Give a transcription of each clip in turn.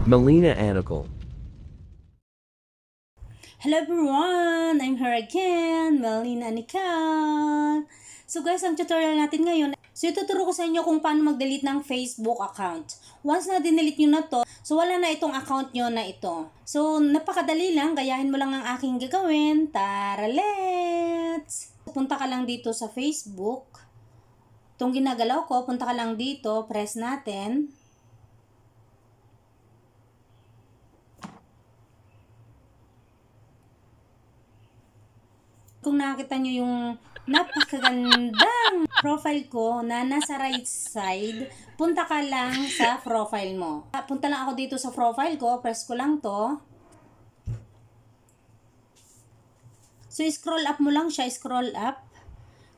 Melina Anical. Hello everyone! I'm here again, Melina Anical. So guys, ang tutorial natin ngayon, ituturo ko sa inyo kung paano mag-delete ng Facebook account. Once na dinelete nyo na to, so wala na itong account nyo na ito. So napakadali lang, gayahin mo lang ang aking gagawin. Tara, let's! Punta ka lang dito sa Facebook. Itong ginagalaw ko, punta ka lang dito, press natin. Kung nakita nyo yung napakagandang profile ko na nasa right side, punta ka lang sa profile mo. Punta lang ako dito sa profile ko, press ko lang to. So, scroll up mo lang siya, scroll up.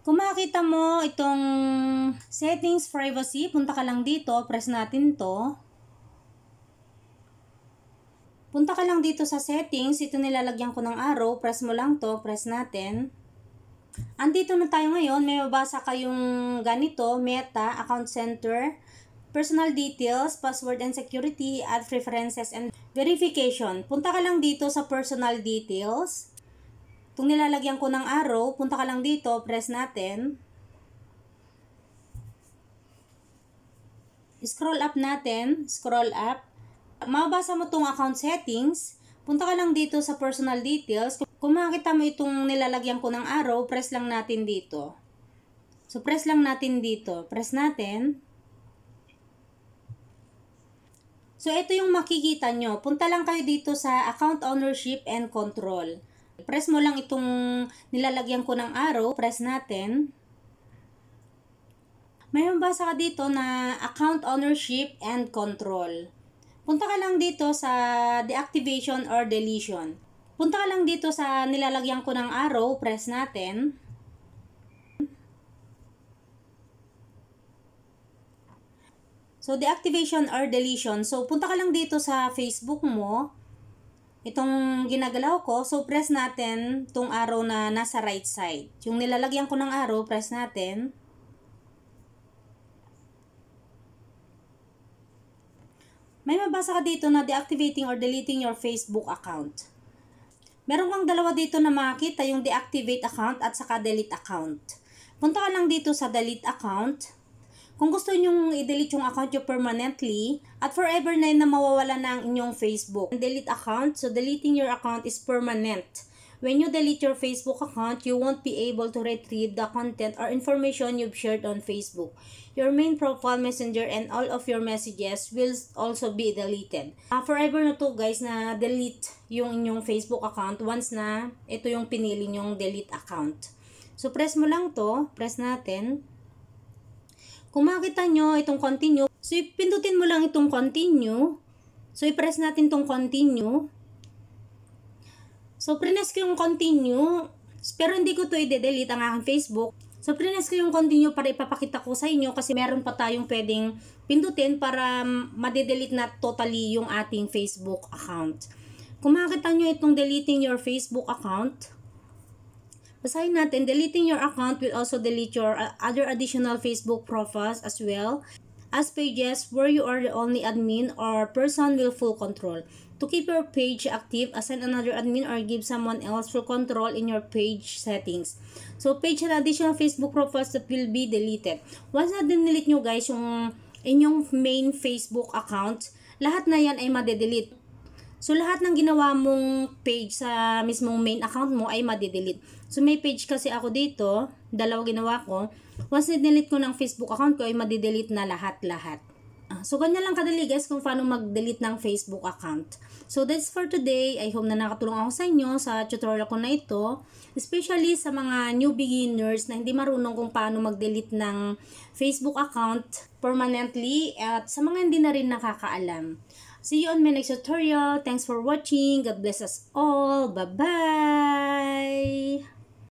Kung makita mo itong settings privacy, punta ka lang dito, press natin to. Punta ka lang dito sa settings, ito nilalagyan ko ng arrow, press mo lang to, press natin. Andito na tayo ngayon, may mabasa kayong ganito, meta, account center, personal details, password and security, add preferences and verification. Punta ka lang dito sa personal details. Itong nilalagyan ko ng arrow, punta ka lang dito, press natin. Scroll up natin, scroll up. Mabasa mo itong account settings, punta ka lang dito sa personal details. Kung makita mo itong nilalagyan ko ng arrow, press lang natin dito. So, press lang natin dito. Press natin. So, ito yung makikita nyo. Punta lang kayo dito sa account ownership and control. Press mo lang itong nilalagyan ko ng arrow, press natin. May mabasa ka dito na account ownership and control. Punta ka lang dito sa deactivation or deletion. Punta ka lang dito sa nilalagyan ko ng arrow, press natin. So, deactivation or deletion. So, punta ka lang dito sa Facebook mo. Itong ginagalaw ko. So, press natin itong arrow na nasa right side. Yung nilalagyan ko ng arrow, press natin. May mabasa ka dito na deactivating or deleting your Facebook account. Meron kang dalawa dito na makita, yung deactivate account at saka delete account. Punta ka lang dito sa delete account. Kung gusto nyong i-delete yung account nyo permanently at forever na yun na mawawala na ang inyong Facebook. Delete account, so deleting your account is permanent. When you delete your Facebook account, you won't be able to retrieve the content or information you've shared on Facebook. Your main profile, messenger, and all of your messages will also be deleted. Forever na to guys na delete yung inyong Facebook account once na ito yung pinili nyong delete account. So press mo lang to, press natin. Kung makita nyo itong continue, so pindutin mo lang itong continue. So i-press natin itong continue. So, prines ko yung continue, pero hindi ko to i-delete ang aking Facebook. So, prines ko yung continue para ipapakita ko sa inyo kasi meron pa tayong pwedeng pindutin para ma-delete na totally yung ating Facebook account. Kung makita nyo itong deleting your Facebook account, basahin natin, deleting your account will also delete your other additional Facebook profiles as well as pages where you are the only admin or person with full control. To keep your page active, assign another admin or give someone else full control in your page settings. So, page and additional Facebook profiles that will be deleted. Once na dinelete nyo guys yung inyong main Facebook account, lahat na yan ay madedelete. So, lahat ng ginawa mong page sa mismong main account mo ay madedelete. So, may page kasi ako dito, dalawa ginawa ko. Once na-delete ko ng Facebook account ko, ay madedelete na lahat-lahat. So, ganyan lang kadali guys kung paano mag-delete ng Facebook account. So, that's for today. I hope na nakatulong ako sa inyo sa tutorial ko na ito. Especially sa mga new beginners na hindi marunong kung paano mag-delete ng Facebook account permanently at sa mga hindi na rin nakakaalam. See you on my next tutorial. Thanks for watching. God bless us all. Bye-bye!